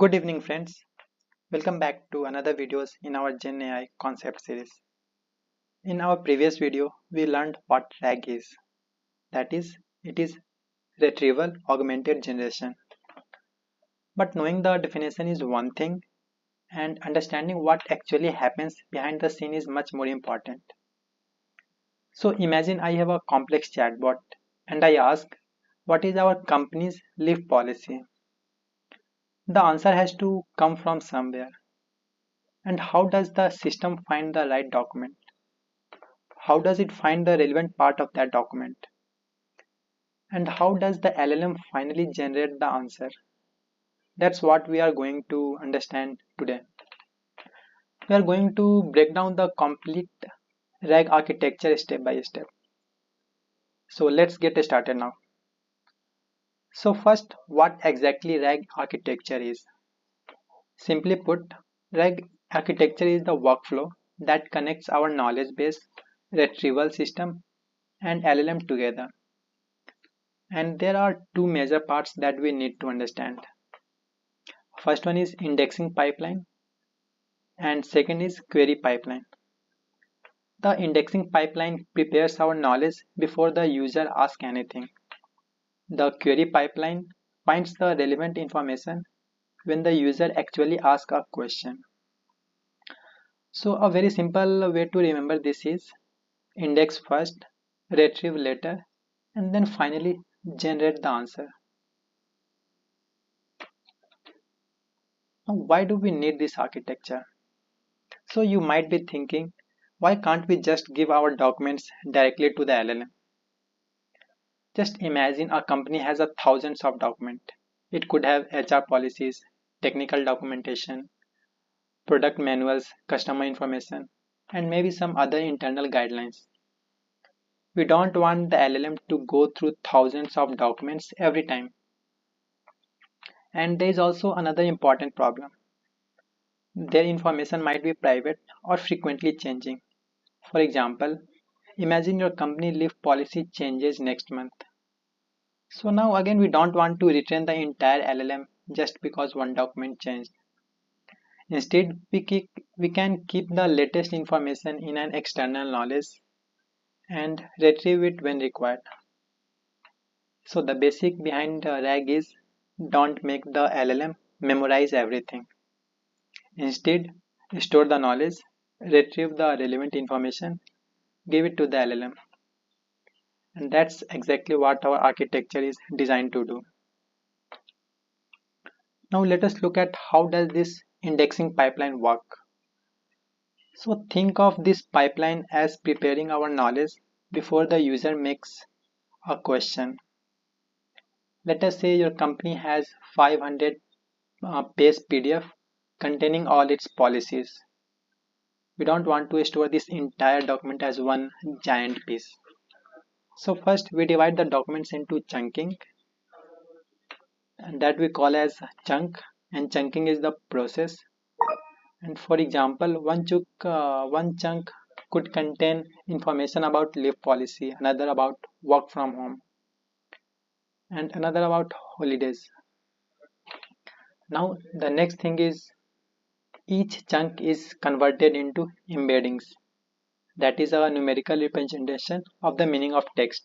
Good evening, friends. Welcome back to another videos in our GenAI concept series. In our previous video, we learned what RAG is. That is, it is Retrieval Augmented Generation. But knowing the definition is one thing, and understanding what actually happens behind the scene is much more important. So imagine I have a complex chatbot, and I ask, what is our company's leave policy? The answer has to come from somewhere. And how does the system find the right document? How does it find the relevant part of that document? And how does the LLM finally generate the answer? That's what we are going to understand today. We are going to break down the complete RAG architecture step by step. So let's get started now. So first, what exactly RAG architecture is? Simply put, RAG architecture is the workflow that connects our knowledge base, retrieval system, and LLM together. And there are two major parts that we need to understand. First one is indexing pipeline and second is query pipeline. The indexing pipeline prepares our knowledge before the user asks anything. The query pipeline finds the relevant information when the user actually asks a question. So a very simple way to remember this is index first, retrieve later, and then finally generate the answer. Now, why do we need this architecture? So you might be thinking, why can't we just give our documents directly to the LLM? Just imagine a company has thousands of documents. It could have HR policies, technical documentation, product manuals, customer information, and maybe some other internal guidelines. We don't want the LLM to go through thousands of documents every time. And there is also another important problem. Their information might be private or frequently changing. For example, imagine your company leave policy changes next month. So now again we don't want to retrain the entire LLM just because one document changed. Instead, we can keep the latest information in an external knowledge and retrieve it when required. So the basic behind RAG is don't make the LLM memorize everything. Instead, store the knowledge, retrieve the relevant information, give it to the LLM. And that's exactly what our architecture is designed to do. Now let us look at how does this indexing pipeline work. So think of this pipeline as preparing our knowledge before the user makes a question. Let us say your company has 500 page PDF containing all its policies. We don't want to store this entire document as one giant piece. So first we divide the documents into chunking, and that we call as chunk, and chunking is the process. And for example, one chunk could contain information about leave policy, another about work from home, and another about holidays. Now the next thing is each chunk is converted into embeddings. That is a numerical representation of the meaning of text.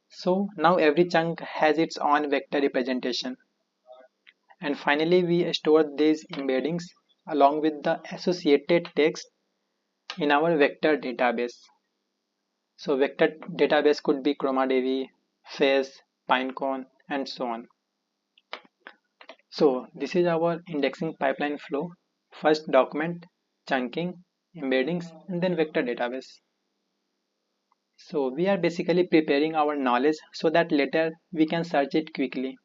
So now every chunk has its own vector representation. And finally we store these embeddings along with the associated text in our vector database. So vector database could be ChromaDB, Face, Pinecone, and so on. So this is our indexing pipeline flow. First document, chunking, embeddings, and then vector database. So we are basically preparing our knowledge so that later we can search it quickly.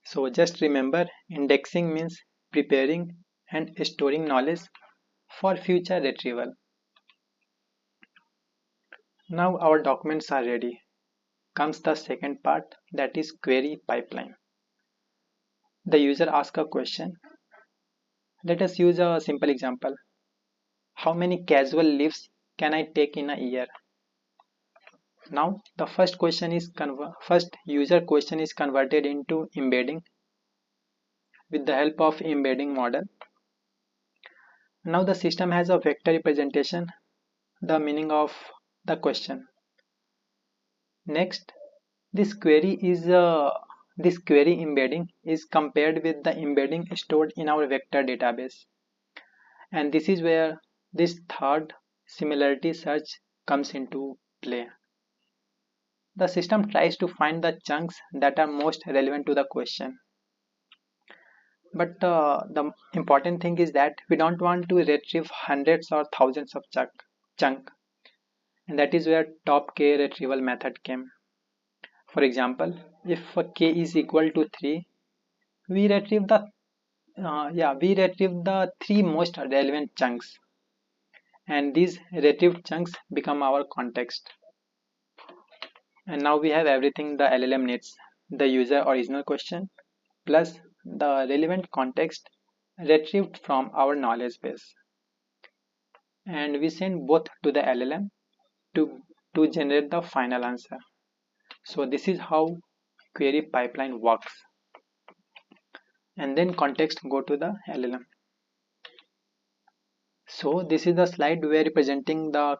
So just remember, indexing means preparing and storing knowledge for future retrieval. Now our documents are ready. Comes the second part, that is query pipeline. The user asks a question. Let us use a simple example. How many casual leaves can I take in a year? Now the first user question is converted into embedding with the help of embedding model. Now the system has a vector representation, the meaning of the question. Next, this query embedding is compared with the embedding stored in our vector database, and this is where this third similarity search comes into play. The system tries to find the chunks that are most relevant to the question. But the important thing is that we don't want to retrieve hundreds or thousands of chunk, and that is where Top-K Retrieval method came. For example, if k is equal to 3, we retrieve the three most relevant chunks, and these retrieved chunks become our context. And now we have everything the LLM needs: the user original question plus the relevant context retrieved from our knowledge base, and we send both to the LLM to generate the final answer. So this is how query pipeline works, and then context go to the LLM. So this is the slide where representing the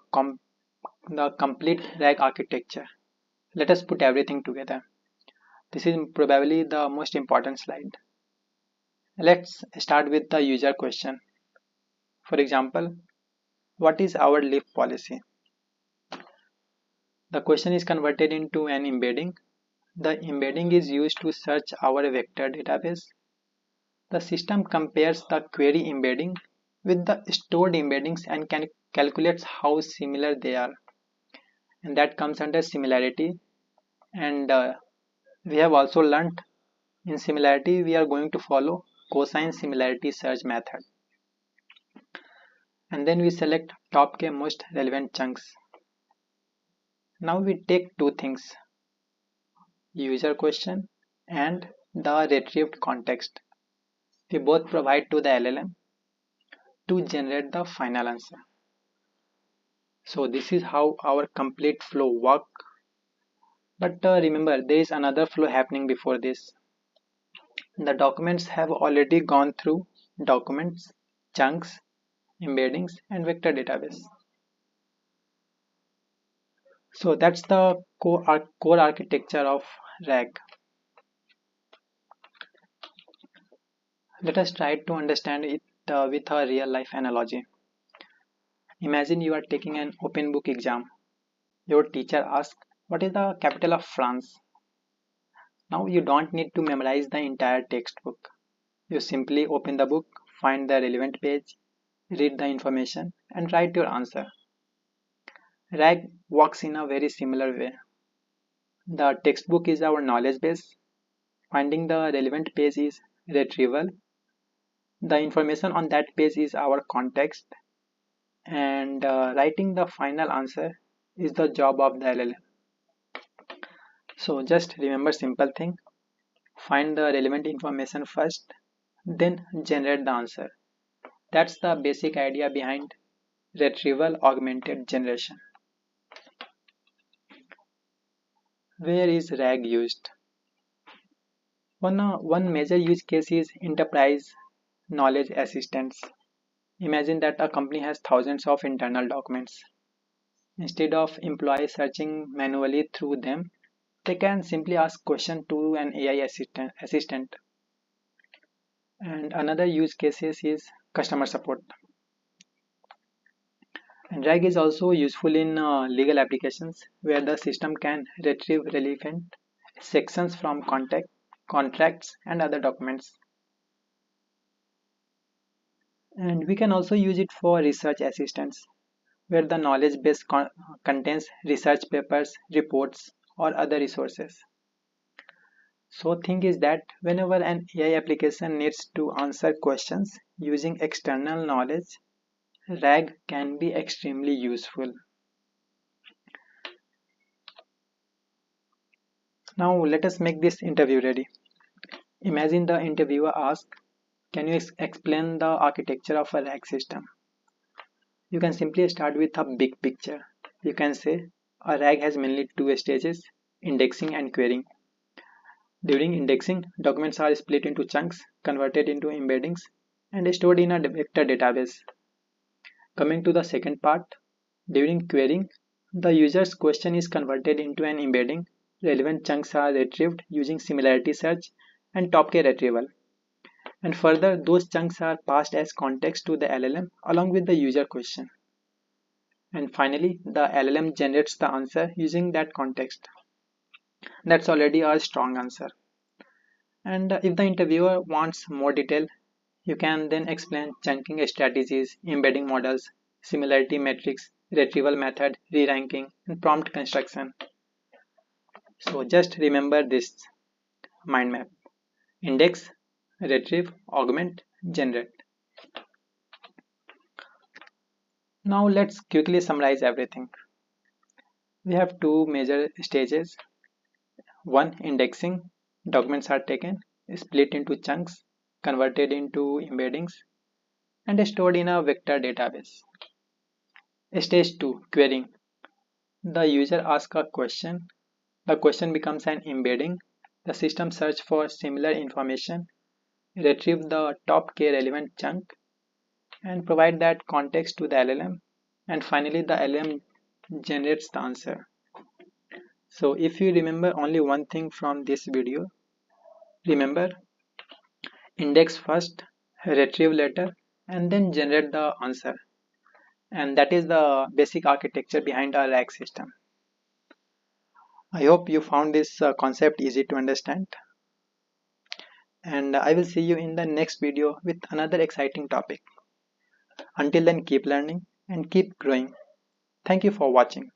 complete RAG architecture. Let us put everything together. This is probably the most important slide. Let's start with the user question. For example, what is our leave policy? The question is converted into an embedding. The embedding is used to search our vector database. The system compares the query embedding with the stored embeddings and can calculate how similar they are, and that comes under similarity. And we have also learned in similarity we are going to follow cosine similarity search method, and then we select Top-K most relevant chunks. Now we take two things: user question and the retrieved context. We both provide to the LLM to generate the final answer. So this is how our complete flow works. But remember, there is another flow happening before this. The documents have already gone through documents, chunks, embeddings, and vector database. So that's the core architecture of RAG. Let us try to understand it with a real life analogy. Imagine you are taking an open book exam. Your teacher asks, "What is the capital of France?" Now you don't need to memorize the entire textbook. You simply open the book, find the relevant page, read the information, and write your answer. RAG works in a very similar way. The textbook is our knowledge base. Finding the relevant page is retrieval. The information on that page is our context, and writing the final answer is the job of the LLM. So just remember simple thing: find the relevant information first, then generate the answer. That's the basic idea behind retrieval augmented generation. Where is RAG used? One major use case is enterprise knowledge assistants. Imagine that a company has thousands of internal documents. Instead of employees searching manually through them, they can simply ask questions to an AI assistant. And another use cases is customer support. And RAG is also useful in legal applications where the system can retrieve relevant sections from contracts, and other documents. And we can also use it for research assistance, where the knowledge base contains research papers, reports, or other resources. So thing is that whenever an AI application needs to answer questions using external knowledge, RAG can be extremely useful. Now let us make this interview ready. Imagine the interviewer asks, "Can you explain the architecture of a RAG system?" You can simply start with a big picture. You can say a RAG has mainly two stages: indexing and querying. During indexing, documents are split into chunks, converted into embeddings, and stored in a vector database. Coming to the second part, during querying, the user's question is converted into an embedding. Relevant chunks are retrieved using similarity search and Top-K retrieval. And further, those chunks are passed as context to the LLM along with the user question. And finally, the LLM generates the answer using that context. That's already a strong answer. And if the interviewer wants more detail, you can then explain chunking strategies, embedding models, similarity metrics, retrieval method, re-ranking, and prompt construction. So just remember this mind map: index, retrieve, augment, generate. Now let's quickly summarize everything. We have two major stages. One, indexing. Documents are taken, split into chunks, converted into embeddings, and stored in a vector database. Stage 2, querying. The user asks a question. The question becomes an embedding. The system searches for similar information, retrieve the Top-K relevant chunk, and provide that context to the LLM. And finally, the LLM generates the answer. So if you remember only one thing from this video, remember: index first, retrieve later, and then generate the answer. And that is the basic architecture behind our RAG system. I hope you found this concept easy to understand. And I will see you in the next video with another exciting topic. Until then, keep learning and keep growing. Thank you for watching.